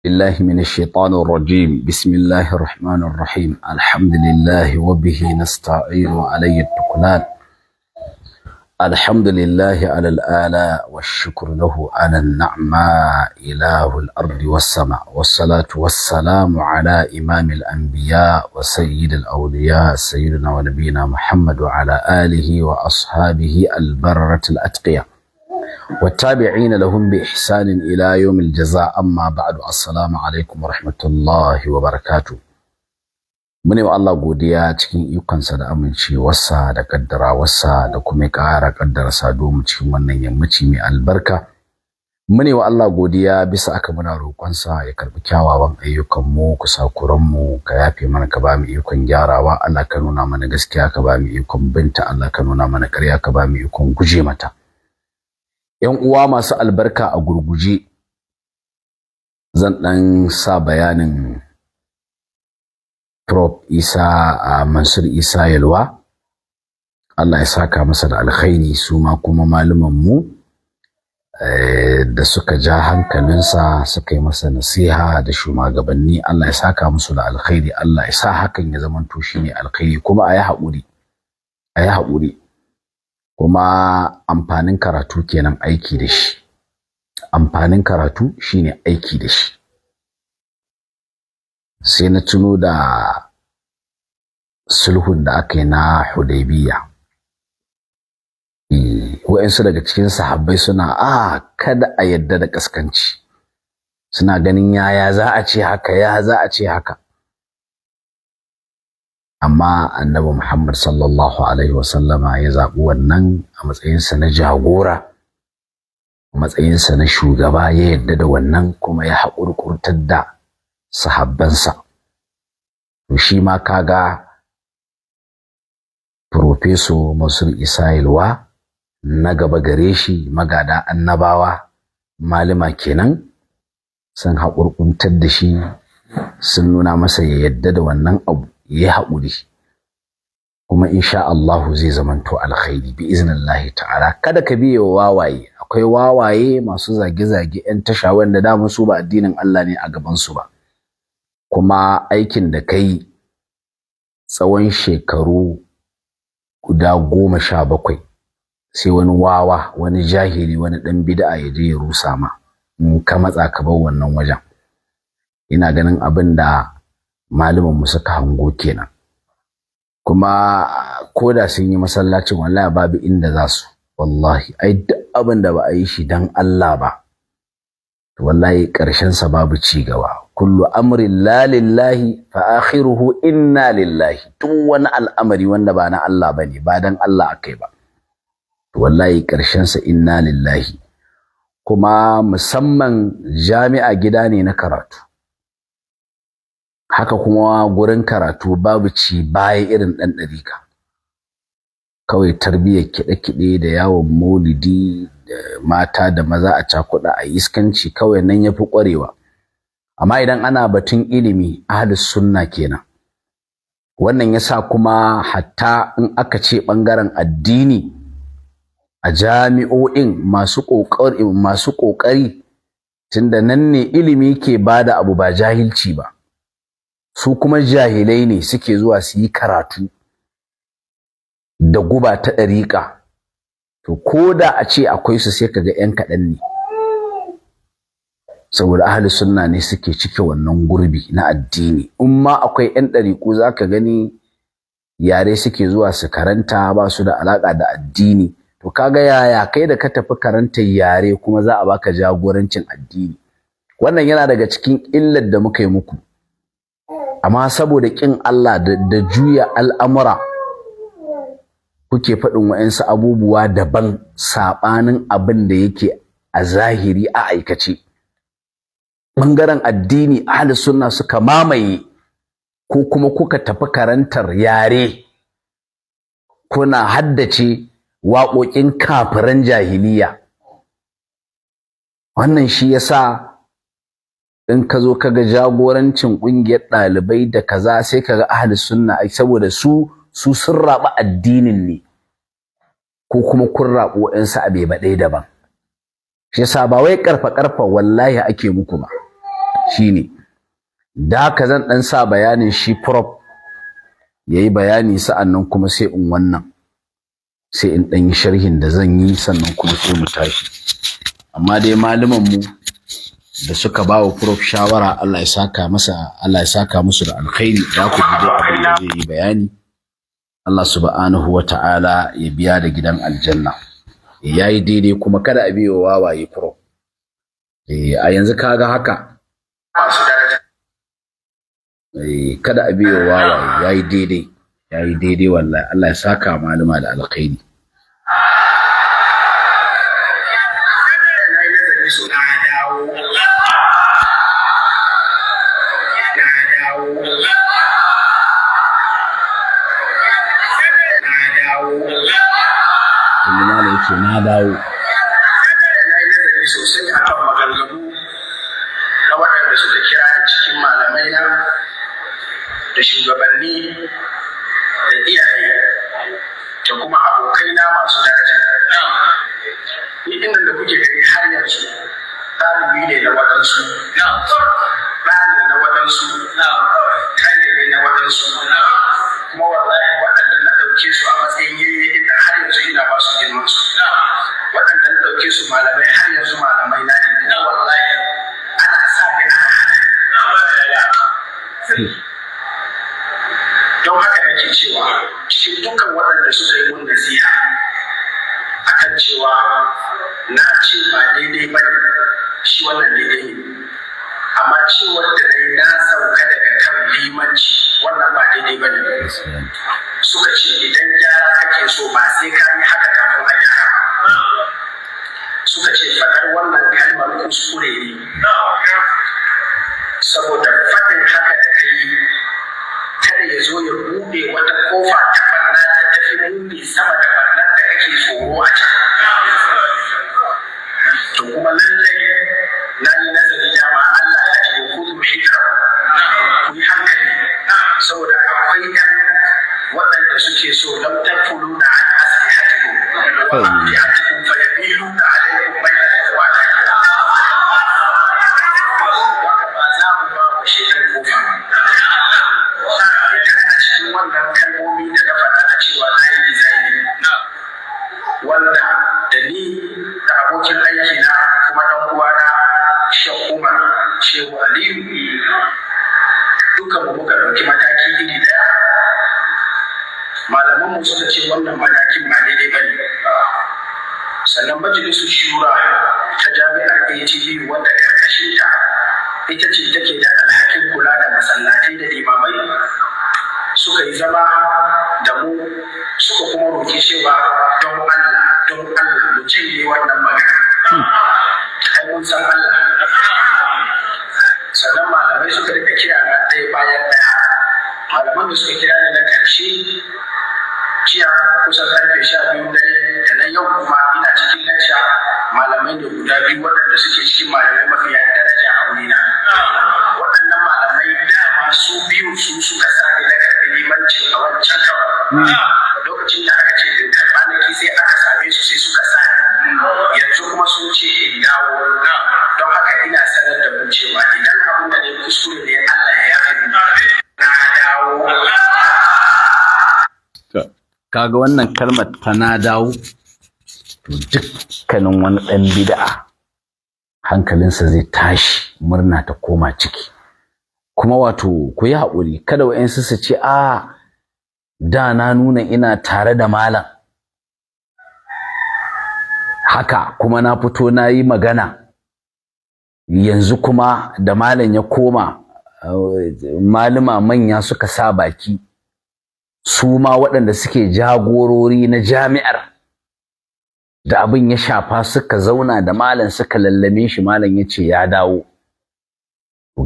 بالله من الشيطان الرجيم بسم الله الرحمن الرحيم الحمد لله وبه نستعين عليه التكلان الحمد لله على الآلاء والشكر له على النعماء إله الأرض والسماء والصلاة والسلام على إمام الأنبياء وسيد الأولياء سيدنا ونبينا محمد وعلى آله وأصحابه البررة الأتقياء والتابعين لهم بإحسان إلى يوم الجزاء أما بعد السلام عليكم ورحمة الله وبركاته mune wa Allah godiya cikin ikonsa da amincewarsa da kaddarawarsa da kuma ƙara kaddara sado mu cikin wannan yammaci mai albarka mune wa Allah godiya bisa aka muna roƙonsa ya karbi kyawawan ayyukan mu kusakuran mu ka yafe mana ka ba mu ikon gyarawa Allah ka nuna mana gaskiya ka ba mu ikon binta Allah ka nuna mana ƙarya ka ba mu ikon guje mata ‘yan uwa masu albarka a gurguje zan ɗan sa bayanin Prof Isa Mansur Isa Yalwa Allah ya saka masa da alkhairi su ma kuma malaman mu da suka ja hankalinsa suka yi masa nasiha da shugabanni Allah ya saka musu da alkhairi Allah ya sa hakan ya zamanto shine alkhairi kuma ayi haƙuri kuma amfanin karatu kenan aiki da shi amfanin karatu shine aiki da shi sai na tuno da sulhun da aka yi na Hudaybiya wa'ansu daga cikin sahabbai suna kada a yadda da kaskanci suna ganin yaya za a ce haka amma annabi Muhammad sallallahu alaihi wasallama ya zaɓi wannan a matsayinsa na jagora a matsayinsa na shugaba ya yadda da wannan kuma ya haƙurƙurtar da sahabbansa to shi ma kaga Profeso Mansur Isa Yalwa na gaba gare shi magada annabawa malama kenan sun haƙurƙuntar da shi sun nuna masa ya yadda da wannan abu ya haƙuri kuma insha Allah zai zamanto alkhairi bi iznillahi ta'ala kada ka biye wawaye akwai wawaye masu zage-zage 'yan tasha wanda da su ba addinin Allah ne a gaban su ba kuma aikin da kai tsawon shekaru guda 17 sai wani wawa wani jahili wani dan bid'a ya je ya rusa ma in ka matsa ka bar wannan wajen ina ganin abin da malaman mu suka hango kenan kuma koda sun yi masallacin wallahi babu inda za su wallahi ai duk abin da ba a yi shi dan Allah ba wallahi karshen sa babu ci gaba kullu amrin la lillahi fa akhiruhu inna lillahi duk wani al'amari wanda ba na Allah bane ba dan Allah akai ba wallahi karshen sa inna lillahi kuma musamman jami'a gida ne na karatu haka kuma gurin karatu babu ci baya irin dan dariƙa kawai tarbiyyar kiɗe-kiɗe da yawon maulidi da mata da maza a cakuɗa a iskanci kawai nan yafi ƙwarewa amma idan ana batun ilimi ahlus sunna kenan wannan yasa kuma hatta in aka ce bangaren addini a jami'o'in masu kokari tunda nan ne ilimi ke bada abu ba jahilci ba su kuma jahilai ne suke zuwa su yi karatu da guba ta ɗariƙa to koda a ce akwai su sai kaga ƴan kaɗan ne saboda ahli sunna ne suke cike wannan gurbi na addini in ma akwai ƴan ɗariƙu zaka gani yare suke zuwa su karanta ba su da alaka da addini to kaga yaya kai da ka tafi karantar yare kuma za a baka jagorancin addini wannan yana daga cikin illar da muka yi muku amma saboda kin Allah da juya al'amura kuke faɗin wa'ansu abubuwa daban saɓanin abin da yake a zahiri a aikace ɓangaren addini ahli sunna suka mamaye ko kuma kuka tafi karantar yare kuna haddace waƙoƙin kafiran jahiliya wannan shi yasa in ka zo kaga jagorancin ƙungiyar ɗalibai da kaza sai kaga ahli sunna saboda su sun raɓa addinin ne ko kuma kun raɓo waɗansu abe ba ɗaya daban shi yasa ba wai ƙarfa wallahi ake muku ba shine da ka zan dan sa bayanin shi prof yayi bayani sa'annan kuma sai in wannan sai in dan yi sharhin da zan yi sannan kuma sai mu tashi amma dai malaman mu da suka ba wa prof shawara Allah ya saka musu da alkhairi da ku ji abin da zai yi bayani Allah subhanahu wata'ala ya biya da gidan aljanna yayi daidai kuma kada a biyo wawaye prof a yanzu kaga haka kada a biyo wawaye yayi daidai wallahi Allah ya saka malama da alkhairi na dawo sosai akan maganganu na waɗanda suka kira ni cikin malamai na da shugabanni da iyaye da kuma abokaina masu daraja. Ni inda da kuke gani har yanzu ɗalibi ne na waɗansu, ɗani na waɗansu, kane ne na waɗansu, kuma wallahi waɗanda na ɗauke su a matsayin yayye inda har yanzu ina ba su girman su. Waɗanda na ɗauke su malamai har yanzu malamai na ne, kuma wallahi ana sa ni a don haka nake cewa cikin dukkan waɗanda suka yi mun nasiha akan cewa na ce ba daidai ba ne shi wannan daidai ne amma cewar da na sauka daga kan limanci wannan ba daidai ba ne suka ce idan gyara kake so ba sai ka yi haka kafin a gyara suka ce faɗar wannan kalmar kuskure ne saboda faɗin haka da ka yi kada ya zo ya buɗe wata kofa ta ɓarna da tafi muni sama da ɓarnar da kake tsoro a can. To kuma lallai na yi nazari dama Allah ya ce ku ku yi hankali saboda akwai ɗan waɗanda suke so lam tafulu na an asali hatiku wa fi hatiku fa yamilu na alaikum bayna zawata. Waka ba za mu ba wa shekan kofa wannan kalmomi da na faɗa na cewa na yi dizaini wanda da ni da abokin aiki na kuma ɗan uwana Shehu Umar Shehu Aliyu dukkan mu muka ɗauki mataki iri ɗaya malaman mu suka ce wannan matakin ba daidai ba ne sannan majalisun shura ta jami'ar ATV wanda ƙarƙashin ta ita ce take da alhakin kula da masallatai da limamai suka yi zama da mu suka kuma roƙi cewa don Allah mu janye wannan magana. Ai mun san Allah. Sannan malamai suka rika kira na ɗaya bayan ɗaya. Malaman da suka kira ni na ƙarshe jiya kusan karfe 12 dare da na yau kuma ina cikin lacca malamai ne guda biyu waɗanda suke cikin malamai mafiya daraja a wurina. Waɗannan malamai dama su biyu su suka sa ni na karɓi limancin a wancan kawai. Lokacin da aka ce in karɓa naki sai aka same su sai suka sa ni. Yanzu kuma sun ce in dawo. Don haka ina sanar da mu cewa idan abin da ne kuskure ne Allah ya yafe ni. Na dawo. Kaga wannan kalmar ta na dawo to dukkanin wani ɗan bid'a hankalinsa zai tashi murna ta koma ciki kuma wato ku yi haƙuri kada wa'yansu su ce a da na nuna ina tare da malam haka kuma na fito na yi magana yanzu kuma da malam ya koma malama manya suka sa baki su ma waɗanda suke jagorori na jami'ar da abin ya shafa suka zauna da malam suka lallame shi malam ya ce ya dawo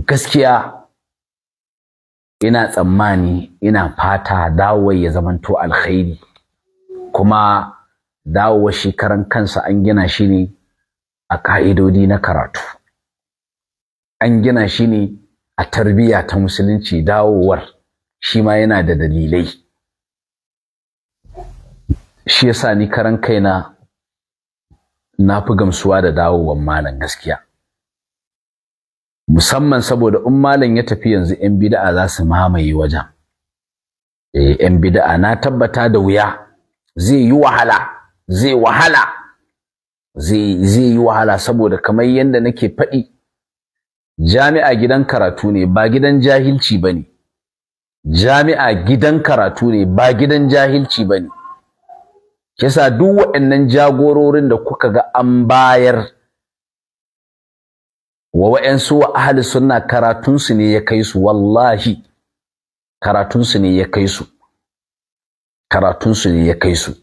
gaskiya ina tsammani ina fata dawowar ya zamanto alkhairi kuma dawowar shi karan kansa an gina shi ne a ka'idodi na karatu an gina shi ne a tarbiyya ta musulunci dawowar shi ma yana da dalilai shi yasa ni karan kaina na fi gamsuwa da dawowar malam gaskiya musamman saboda in malam ya tafi yanzu yan bid'a za su mamaye wajen. Yan bid'a na tabbata da wuya, zai yi wahala, zai yi wahala saboda kamar yadda nake faɗi, jami'a gidan karatu ne ba gidan jahilci bane. Jami'a gidan karatu ne ba gidan jahilci bane. Kisa duk waɗannan jagororin da kuka ga an bayar wa wa'yansu wa ahli sunna, karatunsu ne ya kai su, wallahi karatunsu ne ya kai su, karatunsu ne ya kai su.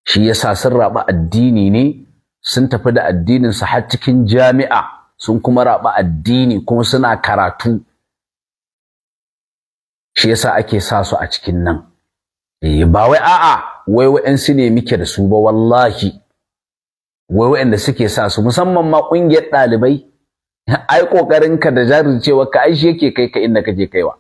Shi yasa sun raba addini ne, sun tafi da addininsu har cikin jami'a, sun kuma raba addini kuma suna karatu. Shi yasa ake sa su a cikin nan. Ba wai a'a wai wa'yansu ne muke da su ba, wallahi wai wa'yanda suke sa su, musamman ma ƙungiyar ɗalibai. Ai ƙoƙarinka da jajircewa ka ai shi yake kai ka inda kake kaiwa.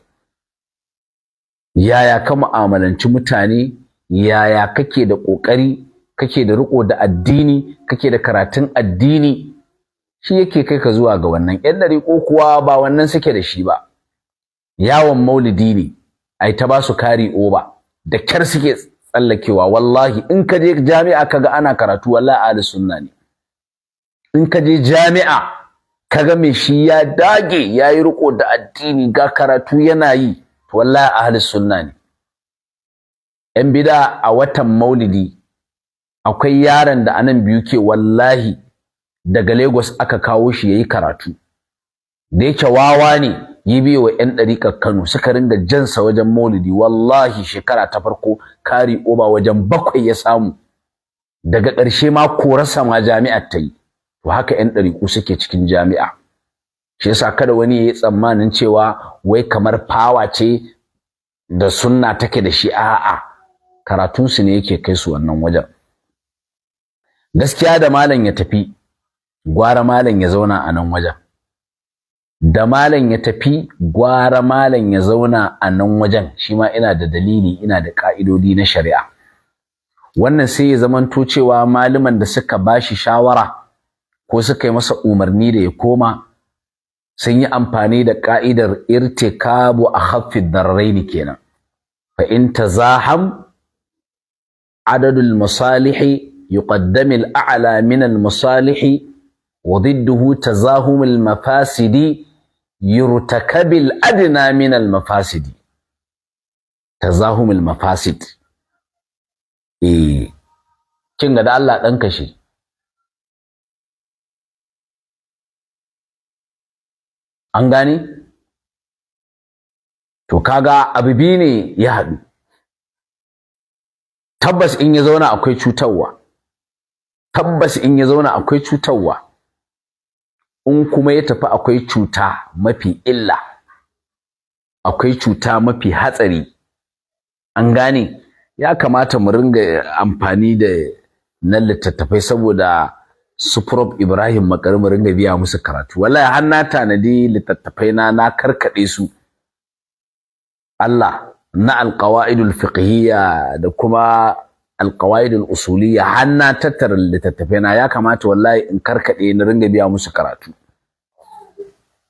Yaya ka mu'amalanci mutane, yaya kake da ƙoƙari, kake da riƙo da addini, kake da karatun addini, shi yake kai ka zuwa ga wannan. Ƴan ɗariƙo kuwa ba wannan suke da shi ba. Yawon maulidi ne, ai ta ba su kari oba, da kyar suke tsallakewa. Wallahi in ka je jami'a kaga ana karatu, wallahi ahli sunna ne. In ka je jami'a kaga me shi ya dage yayi riko da addini, ga karatu yana yi, to wallahi ahli sunna ne. Yan bid'a a watan maulidi akwai yaron da anan biyu ke, wallahi daga Lagos aka kawo shi yayi karatu, da yake wawa ne yi biyo wa yan ɗariƙar Kano suka ringa jansa wajen maulidi. Wallahi shekara ta farko kari oba wajen 7 ya samu, daga ƙarshe ma korarsa ma jami'ar ta yi. To haka ƴan ɗariƙu suke cikin jami'a. Shi yasa kada wani yayi tsammanin cewa wai kamar fawa ce da sunna take da shi, a'a karatun su ne yake kai su wannan wajen. Gaskiya da malam ya tafi, gwara malam ya zauna a nan wajen. Da malam ya tafi, gwara malam ya zauna a nan wajen. Shi ma ina da dalili, ina da ka'idodi na shari'a. Wannan sai ya zamanto cewa malaman da suka bashi shawara ko suka yi masa umarni da ya koma, sun yi amfani da ka'idar irtikabu akhaffid dararaini kenan. Fa in tazaham adadul masalihi yuqaddamu al-a'la min al-masalihi wa ضده تزاحم المفاسد يرتكب الأدنى من المفاسد. تزاحم المفاسد kin ga da Allah dan kashe. An gane? To kaga abu biyu ne ya haɗu. Tabbas in ya zauna akwai cutarwa. Tabbas in ya zauna akwai cutarwa. In kuma ya tafi akwai cuta mafi illa. Akwai cuta mafi hatsari. An gane? Ya kamata mu ringa amfani da nan littattafai saboda su Prof Ibrahim Makari mu ringa biya musu karatu. Wallahi har na tanadi littattafai na karkade su. Allah, na alqawaidul fiqhiyya da kuma alqawaidul usuliyya, har na tattara littattafai na, ya kamata wallahi in karkade ni ringa biya musu karatu.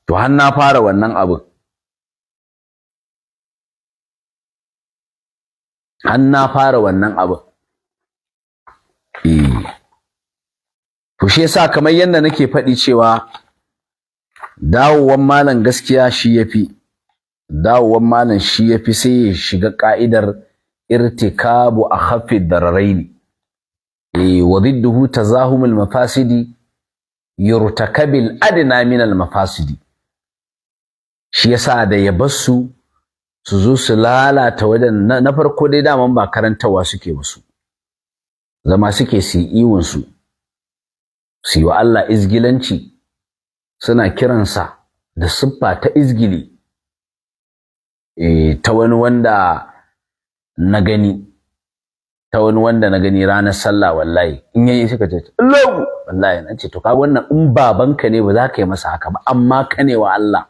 To har na fara wannan abin. Har na fara wannan abin. To shi yasa kamar yadda nake faɗi cewa dawowan malam gaskiya shi yafi. Dawowan malam shi yafi, sai ya shiga ka'idar irtikabu akhaffid dararaini. Wa ضده تزاحم المفاسد يرتكب الأدنى من المفاسد. Shi yasa da ya bassu su zo su lalata wajen. Na farko dai daman ba karantawa suke wasu, zama suke su yi iwonsu, su yi wa Allah izgilanci, suna kiransa da siffa ta izgili. Ta wani wanda na gani, ranar sallah, wallahi in yayi suka ce Allahu, wallahi na ce to kaga wannan in babanka ne ba za ka yi masa haka ba, amma ka ne wa Allah.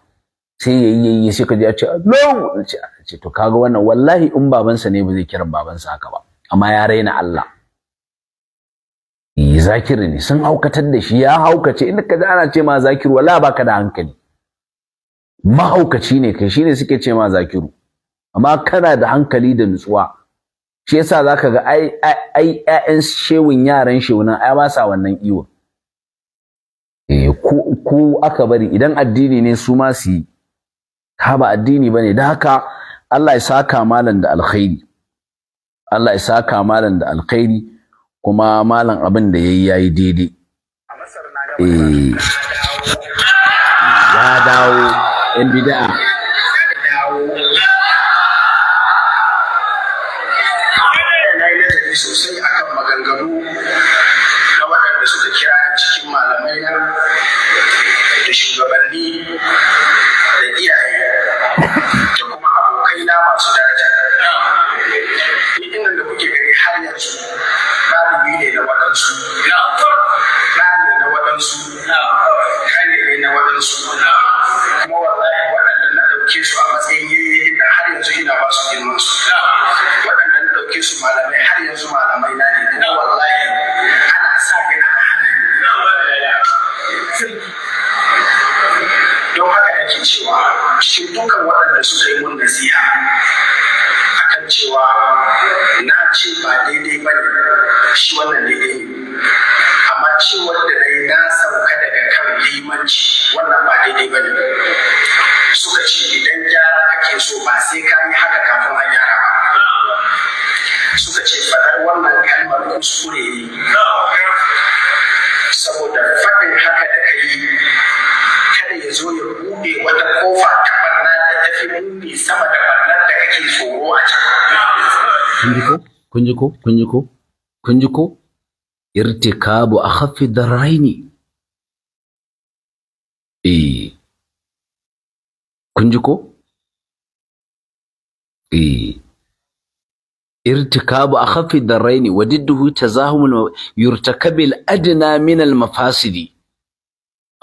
Sai yayi sai ka ji a ce Allahu, na ce to kaga wannan wallahi in babansa ne ba zai kiran babansa haka ba, amma ya raina Allah. Zakiri ne sun haukatar da shi, ya haukace. Inda ka ji ana ce ma zakiru, wallahi baka da hankali. mahaukaci ne kai, shine suke ce ma zakiru, amma kana da hankali da nutsuwa. Shi yasa zaka ga ai ƴaƴan shewun yaran shewunan ai ba sa wannan iwo. Ku aka bari idan addini ne su ma su yi, ka ba addini bane. Da haka Allah ya saka malam da alkhairi, Allah ya saka malam da alkhairi, kuma malam abin da yayi daidai. Ya dawo yan bid'a sosai akan maganganu na waɗanda suka kira ni cikin malamai na da shugabanni da iyaye da kuma abokai na masu daraja. Ni inda da kuke gani har yanzu ɗalibi ne na waɗansu, ɗani na waɗansu, kane ne na waɗansu, kuma wallahi waɗanda na ɗauke su a matsayin yayi inda har yanzu ina ba su girman su. Waɗanda na ɗauke su malamai har yanzu malamai na ne, kuma wallahi ana sa ni ana hana. Don haka nake cewa cikin dukkan waɗanda suka yi mun nasiha akan cewa na ce ba daidai ba ne, shi wannan daidai ne, amma cewar da dai na sauka daga kan limanci wannan ba daidai ba ne. Suka ce idan gyara kake so ba sai ka yi haka kafin a gyara ba. Suka ce faɗar wannan kalmar kuskure ne, saboda faɗin haka da kai kada ya zo ya buɗe wata kofa ta barna da tafi muni sama da barnar da kake tsoro a can. Kun ji ko? Irtikabu akhaffi darraini. Kun ji ko? Irtikabu akhaffi darraini wa didduhu tazahumul yurtakabil adna min al mafasidi.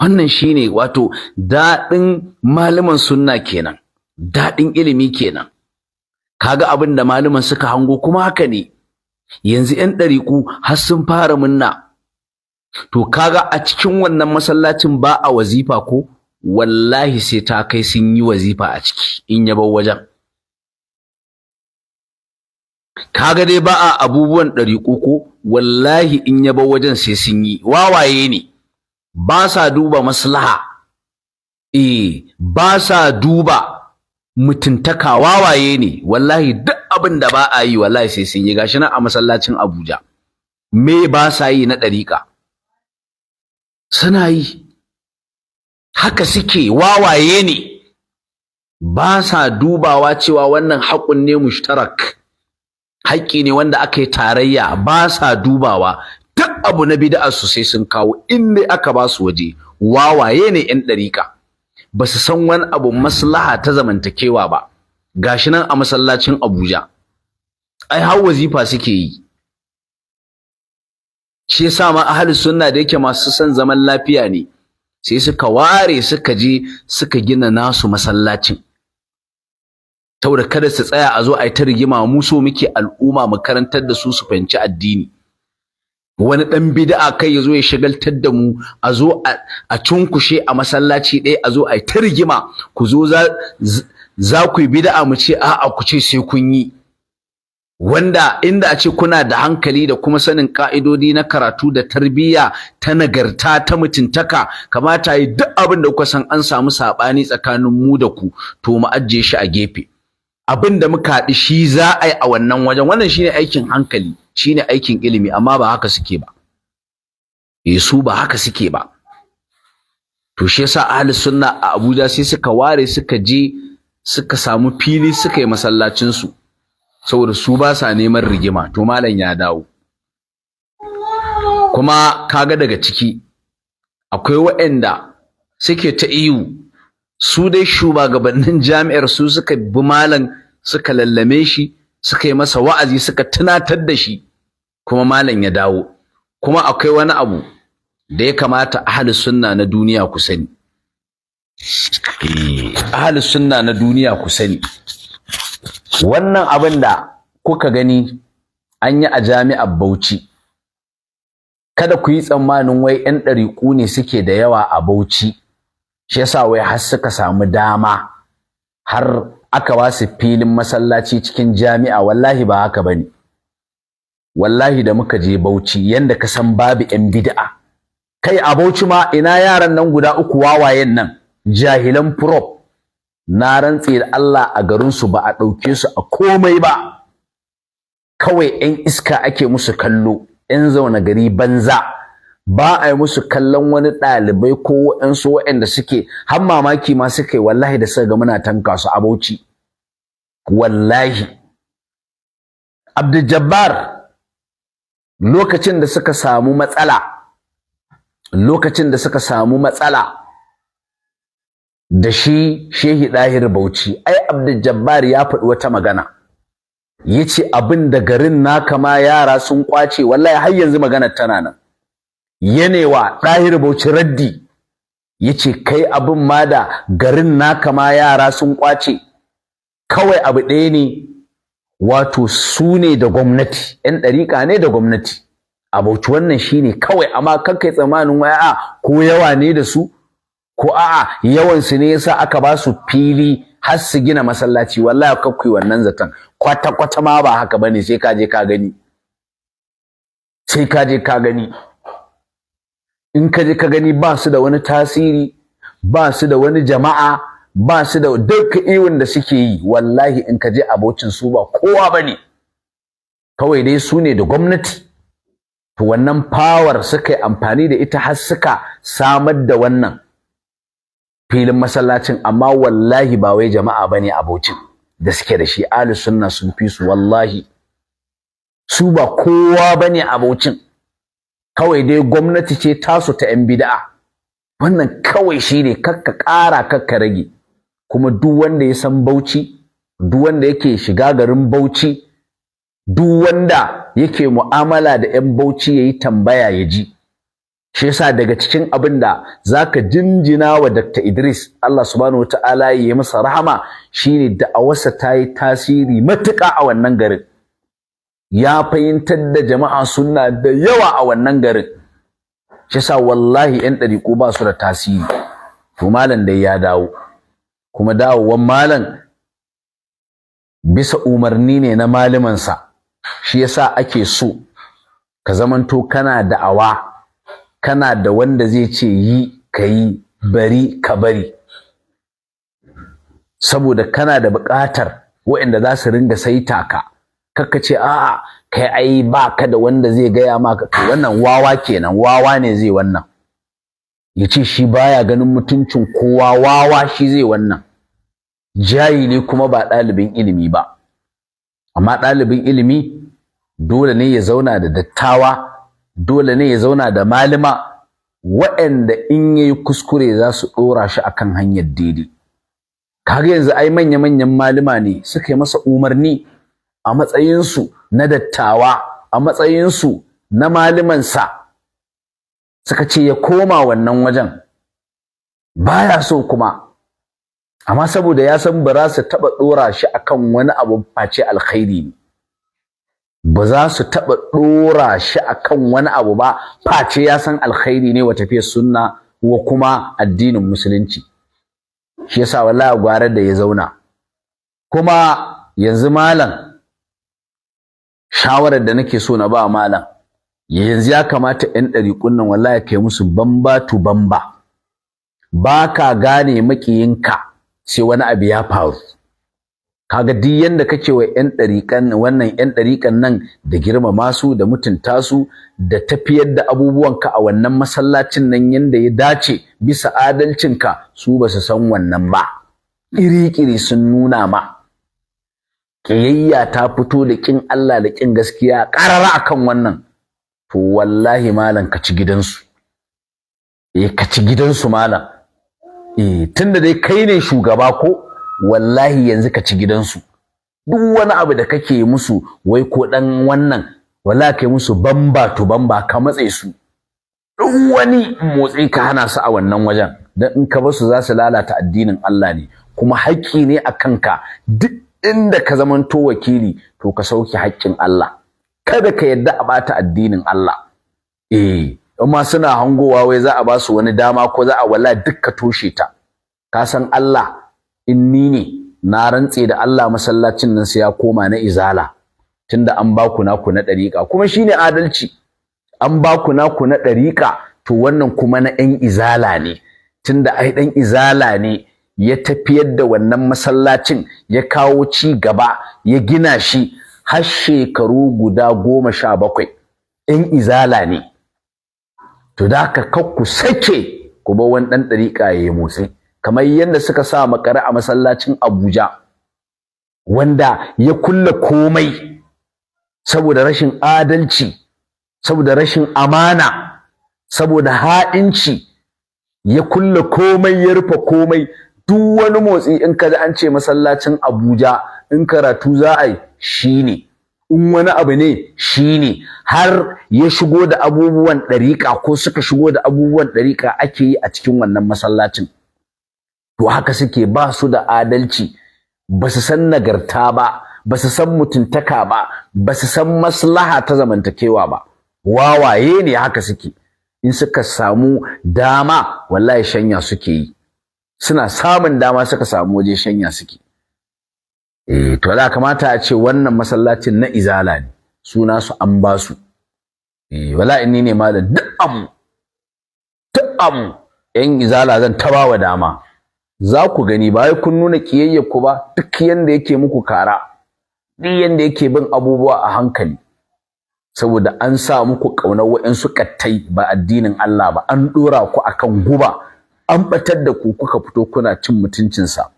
Wannan shine wato dadin malaman sunna kenan, dadin ilimi kenan. Kaga abin da malaman suka hango kuma haka ne. Yanzu 'yan ɗariƙu har sun fara munna. To kaga a cikin wannan masallacin ba a wazifa ko? Wallahi sai ta kai sun yi wazifa a ciki in ya bar wajen. Kaga dai ba a abubuwan ɗariƙu ko? Wallahi in ya bar wajen sai sun yi. Wawaye ne, ba sa duba maslaha, ba sa duba mutuntaka, wawaye ne. Wallahi duk abin da ba a yi wallahi sai sun yi. Gashi nan a masallacin Abuja, me ba sa yi na ɗariƙa? Suna yi. Haka suke, wawaye ne, ba sa dubawa cewa wannan haƙun ne mushtarak, haƙƙi ne wanda aka yi tarayya, ba sa dubawa. Duk abu na bid'a su sai sun kawo, in dai aka ba su waje. Wawaye ne 'yan ɗariƙa, ba su san wani abu maslaha ta zamantakewa ba. Gashi nan a masallacin Abuja, ai har wazifa suke yi. Shi yasa ma ahlus sunna da yake masu son zaman lafiya ne, sai suka ware suka je suka gina nasu masallacin, saboda kada su tsaya a zo a yi ta rigima. Mu so muke al'umma mu karantar da su su fahimci addini. Wani ɗan bid'a kai ya zo ya shagaltar da mu, a zo a cunkushe a masallaci ɗaya, a zo a yi ta rigima. Ku zo za ku yi bid'a, mu ce a'a ku ce sai kun yi. Wanda inda a ce kuna da hankali da kuma sanin ka'idodi na karatu da tarbiyya ta nagarta ta mutuntaka, kamata yi duk abin da kuka san an samu saɓani tsakanin mu da ku, to mu ajiye shi a gefe. Abin da muka haɗu shi za a yi a wannan wajen. Wannan shine aikin hankali, shine aikin ilimi, amma ba haka suke ba. Su ba haka suke ba. To shi yasa ahlus sunna a Abuja sai suka ware suka je suka samu fili suka yi masallacin su, saboda su ba sa neman rigima. To malam ya dawo. Kuma kaga daga ciki akwai waɗanda suke ta iyu, su dai shugabannin jami'ar su suka bi malam, suka lallame shi, suka yi masa wa'azi, suka tunatar da shi, kuma malam ya dawo. Kuma akwai wani abu da ya kamata ahlus sunna na duniya ku sani. Ahlus sunna na duniya ku sani, wannan abin da kuka gani an yi a jami'ar Bauchi, kada ku yi tsammanin wai 'yan ɗariƙu ne suke da yawa a Bauchi shi yasa wai har suka samu dama har aka ba su filin masallaci cikin jami'a. Wallahi ba haka bane. Wallahi da muka je Bauchi yanda ka san babu yan bid'a, kai a Bauchi ma ina yaran nan guda uku wawayen nan jahilan prop, na rantse da Allah a garin su ba a dauke su a komai ba, kawai yan iska ake musu kallo, yan zauna gari banza, ba a yi musu kallon wani ɗalibai ko waɗansu waɗanda suke har mamaki ma suka yi wallahi da suka ga muna tanka su a Bauchi. Wallahi Abdul Jabbar lokacin da suka samu matsala da shi Shehi Dahir Bauchi, ai Abdul Jabbar ya faɗi wata magana, yace abin da garin naka ma yara sun kwace. Wallahi har yanzu maganar tana nan. Yanewa Dahir Bauchi raddi, yace kai abin ma da garin naka ma yara sun kwace, kawai abu ɗaya ne, wato su ne da gwamnati, ƴan ɗariƙa ne da gwamnati a Bauchi, wannan shine kawai. Amma kan kai tsammanin wai ko yawa ne da su, ko yawan su ne yasa aka ba su fili har su gina masallaci. Wallahi kakkui wannan zaton, kwata ma ba haka bane, sai ka je ka gani. In ka je ka gani ba su da wani tasiri, ba su da wani jama'a, ba su da duk iwon da suke yi. Wallahi in ka je abocin su ba kowa bane, kawai dai su ne da gwamnati. To wannan power suka yi amfani da ita har suka samar da wannan filin masallacin. Amma wallahi ba wai jama'a bane abocin da suke da shi, ahlus sunna sun fi su. Wallahi su ba kowa bane abocin, kawai dai gwamnati ce tasu ta yan bid'a. Wannan kawai shine, kakka ƙara kakka rage. Kuma duk wanda ya san Bauchi, duk wanda yake shiga garin Bauchi, duk wanda yake mu'amala da ƴan Bauchi yayi tambaya ya ji. Shi yasa daga cikin abin da zaka jinjina wa Dr. Idris, Allah subhanahu wataala ya yi masa rahama, shine da'awarsa ta yi tasiri matuƙa a wannan garin. Ya fahimtar da jama'a sunna da yawa a wannan garin. Shi yasa wallahi ƴan ɗariƙo ba su da tasiri. To malam dai ya dawo, kuma dawowan malam bisa umarni ne na malamansa. Shi yasa ake so ka zamanto kana da'awa, kana da wanda zai ce yi ka yi, bari ka bari, saboda kana da buƙatar waɗanda za su ringa saita ka. Kakka ce kai ai ba ka da wanda zai gaya maka. To wannan wawa kenan, wawa ne zai wannan, ya ce shi baya ganin mutuncin kowa. Wawa shi zai wannan, jahili kuma ba ɗalibin ilimi ba. Amma ɗalibin ilimi dole ne ya zauna da dattawa, dole ne ya zauna da malama waɗanda in yayi kuskure za su ɗora shi akan hanyar daidai. Kaga yanzu ai manya-manyan malama ne suka yi masa umarni a matsayinsu na dattawa, a matsayinsu na malamansa, suka ce ya koma wannan wajen. Baya so kuma, amma saboda ya san ba za su taɓa ɗora shi akan wani abu face alkhairi ne, ba za su taɓa ɗora shi akan wani abu ba face ya san alkhairi ne wa tafiyar sunna wa kuma addinin musulunci. Shi yasa wallahi gware da ya zauna. Kuma yanzu malam, shawarar da nake so na ba malam, yanzu ya kamata ƴan ɗariƙun nan wallahi kai musu bamba tu bamba. Ba ka gane makiyinka sai wani abu ya faru. Kaga duk yanda kake wa ƴan ɗariƙan wannan, ƴan ɗariƙan nan da girmama su, da mutunta su, da tafiyar da abubuwanka a wannan masallacin nan yanda ya dace bisa adalcinka, su ba su san wannan ba. Ƙiri-ƙiri sun nuna ma ƙiyayya ta fito da ƙin Allah da ƙin gaskiya ƙarara akan wannan. To wallahi malam ka ci gidansu. Ka ci gidansu malam. Tunda dai kai ne shugaba ko, wallahi yanzu ka ci gidansu. Duk wani abu da kake musu wai ko dan wannan, wallahi kai musu bamba to bamba, ka matse su. Duk wani motsi ka hana su a wannan wajen, dan in ka bar su za su lalata addinin Allah ne. Kuma haƙƙi ne a kanka, duk inda ka zamanto wakili to ka sauke haƙƙin Allah. Kada ka yadda a bata addinin Allah. Amma suna hangowa wai za a ba su wani dama ko za a wallahi duk ka toshe ta. ka san Allah in ni ne na rantse da Allah masallacin nan sai ya koma na izala tunda an ba ku naku na ɗariƙa kuma shine adalci an ba ku naku na ɗariƙa to wannan kuma na ɗan izala ne tunda ai ɗan izala ne ya tafiyar da wannan masallacin ya kawo ci gaba ya gina shi har shekaru guda 17 ɗan izala ne to da haka kar ku sake ku bar wani ɗan ɗariƙa ya yi motsi kamar yadda suka sa makara a masallacin Abuja wanda ya kulle komai saboda rashin adalci saboda rashin amana saboda ha'inci ya kulle komai ya rufe komai duk wani motsi in ka ji an ce masallacin Abuja in karatu za a yi shine in wani abu ne shine har ya shigo da abubuwan ɗariƙa ko suka shigo da abubuwan ɗariƙa ake yi a cikin wannan masallacin to haka suke ba su da adalci ba su san nagarta ba ba su san mutuntaka ba ba su san maslaha ta zamantakewa ba wawaye ne haka suke in suka samu dama wallahi shanya suke yi suna samun dama suka samu waje shanya suke to da kamata a ce wannan masallacin na izala ne suna su an ba su wallahi ni ne malam duk abu yan izala zan tabawa dama za ku gani ba kun nuna kiyayyar ku ba duk yanda yake muku kara duk yanda yake bin abubuwa a hankali saboda an sa muku kaunar wa'ansu kattai ba addinin Allah ba an dora ku akan guba an batar da ku kuka fito kuna cin mutuncinsa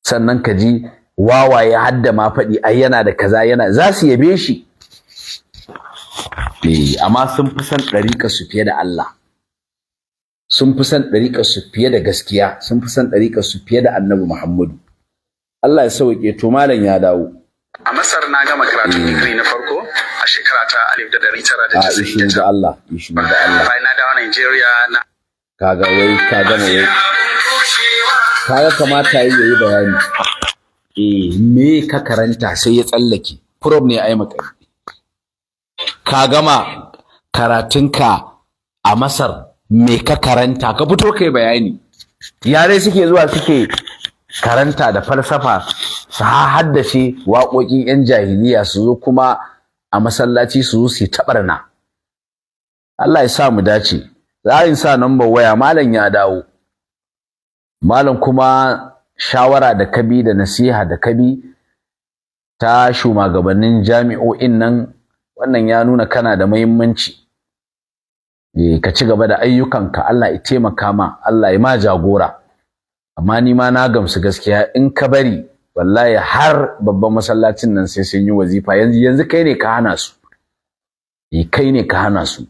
sannan ka ji wawaye hadda ma faɗi ai yana da kaza yana za su yabe shi amma sun fi son ɗariƙa su fiye da Allah sun fi son ɗariƙa su fiye da gaskiya sun fi son ɗariƙa su fiye da Annabi Muhammadu Allah ya sauke to malam ya dawo a Masar na gama karatun digiri na farko a shekara ta 1999 da Allah bayan na dawo Nigeria na kaga wai ka gama wai kaga kamata yayi bayani me ka karanta sai ya tsallake prof ne ai maka ka gama karatunka a Masar me ka karanta ka fito kai bayani yare suke zuwa suke karanta da falsafa su haddace waƙoƙin yan jahiliya su zo kuma a masallaci su zo su tabarna Allah ya sa mu dace za a sa number waya malam ya dawo malam kuma shawara da kabi da nasiha da kabi ta shugabannin jami'o'in nan wannan ya nuna kana da muhimmanci ka ci gaba da ayyukanka Allah ya taimaka ma Allah ya ma jagora amma ni ma na gamsu gaskiya in ka bari wallahi har babban masallacin nan sai sun yi wazifa yanzu kai ne ka hana su kai ne ka hana su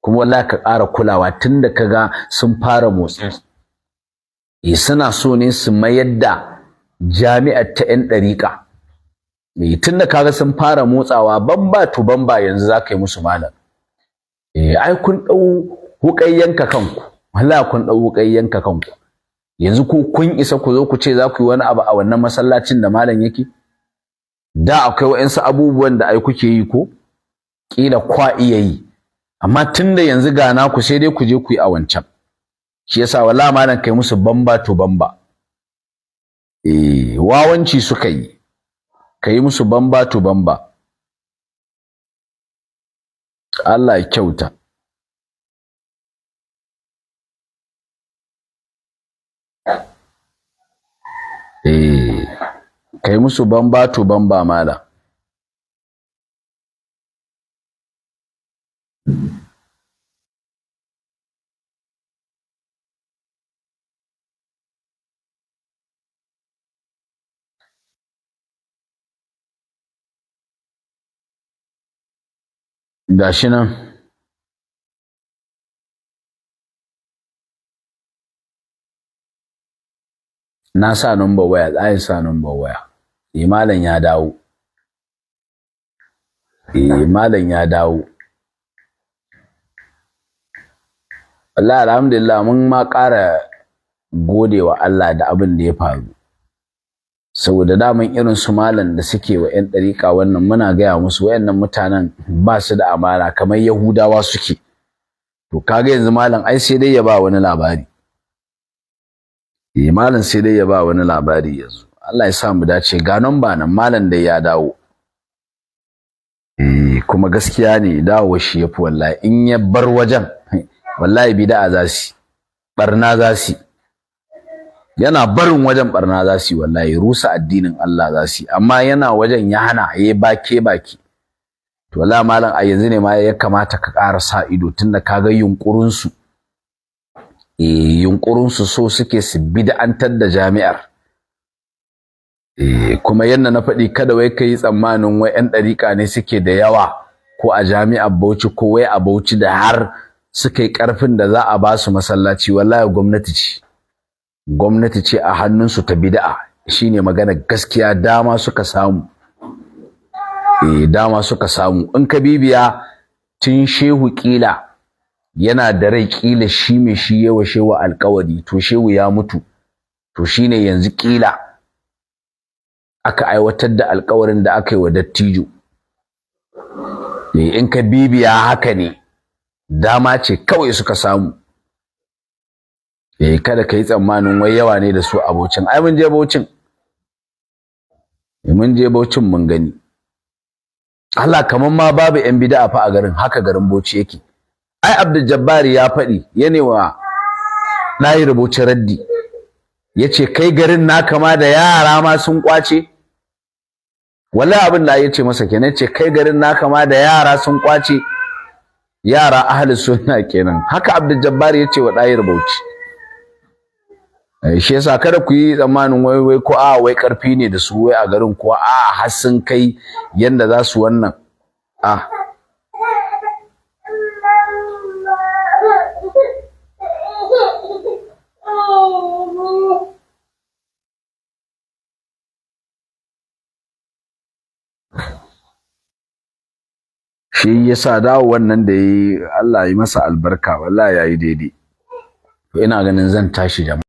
kuma wallahi ka ƙara kulawa tunda kaga sun fara motsi suna so ne su mayar da jami'ar ta 'yan ɗariƙa tunda kaga sun fara motsawa bamba to bamba yanzu za ka yi musu malam ai kun ɗau wuƙayyanka kanku wallahi kun ɗau wuƙayyanka kanku yanzu ko kun isa ku zo ku ce za ku yi wani abu a wannan masallacin da malam yake da akwai wa'ansu abubuwan da ai kuke yi ko kila kwa iya yi amma tunda yanzu ga naku sai dai ku je ku yi a wancan shi yasa wallahi malam kai musu bamba to bamba wawanci suka yi kai musu bamba to bamba Allah ya kyauta kai musu bamba to bamba malam gashi nan na sa number waya za sa number waya malam ya dawo malam ya dawo wallahi alhamdulillah mun ma ƙara godewa Allah da abin da ya faru saboda daman irin su malam da suke wa 'yan ɗariƙa wannan muna gaya musu wayannan mutanen ba su da amana kamar Yahudawa suke to kaga yanzu malam ai sai dai ya ba wani labari malam sai dai ya ba wani labari yanzu. Allah ya sa mu dace, ga nan ba nan malam dai ya dawo. Kuma gaskiya ne dawo shi yafi wallahi, in ya bar wajen wallahi bid'a za su barna za su, yana barin wajen barna za su wallahi, rusa addinin Allah za su, amma yana wajen ya hana yayi baki to wallahi malam a yanzu ne ma ya kamata ka ƙara sa ido, tunda kaga yunkurin su so suke su bid'antar da jami'ar. Kuma yanda na faɗi, kada wai kai tsammanin wai 'yan ɗariƙa ne suke da yawa ko a jami'ar Bauchi ko wai a Bauchi da har suka yi ƙarfin da za a ba su masallaci. Wallahi gwamnati ce a hannunsu ta bid'a, shine magana gaskiya. Dama suka samu in ka bibiya tun shehu kila yana da rai, kila shi mai shi yawa shehu alƙawari, to shehu ya mutu, to shine yanzu kila aka aiwatar da alƙawarin da aka yi wa dattijo. In ka bibiya haka ne, dama ce kawai suka samu. Kada ka yi tsammanin wai yawa ne da su a Bauchin. Ai mun je Bauchin mun gani. Allah, kaman ma babu 'yan bid'a fa a garin, haka garin Bauchi yake. Ai Abdul Jabbari ya faɗi, yanewa nayi rubuce raddi, yace kai garin naka ma da yara ma sun kwace. Wallahi abin da yace masa kenan, yace kai garin naka ma da yara sun kwace, yara ahli sunna kenan. Haka Abdul Jabbari yace wa Dahir Bauchi. Shi yasa kada ku yi tsammanin wai ko wai karfi ne da su wai a garin, ko har sun kai yanda za su wannan shi yasa dawo wannan da yi, Allah ya masa albarka, wallahi yayi daidai. To ina ganin zan tashi jama'a.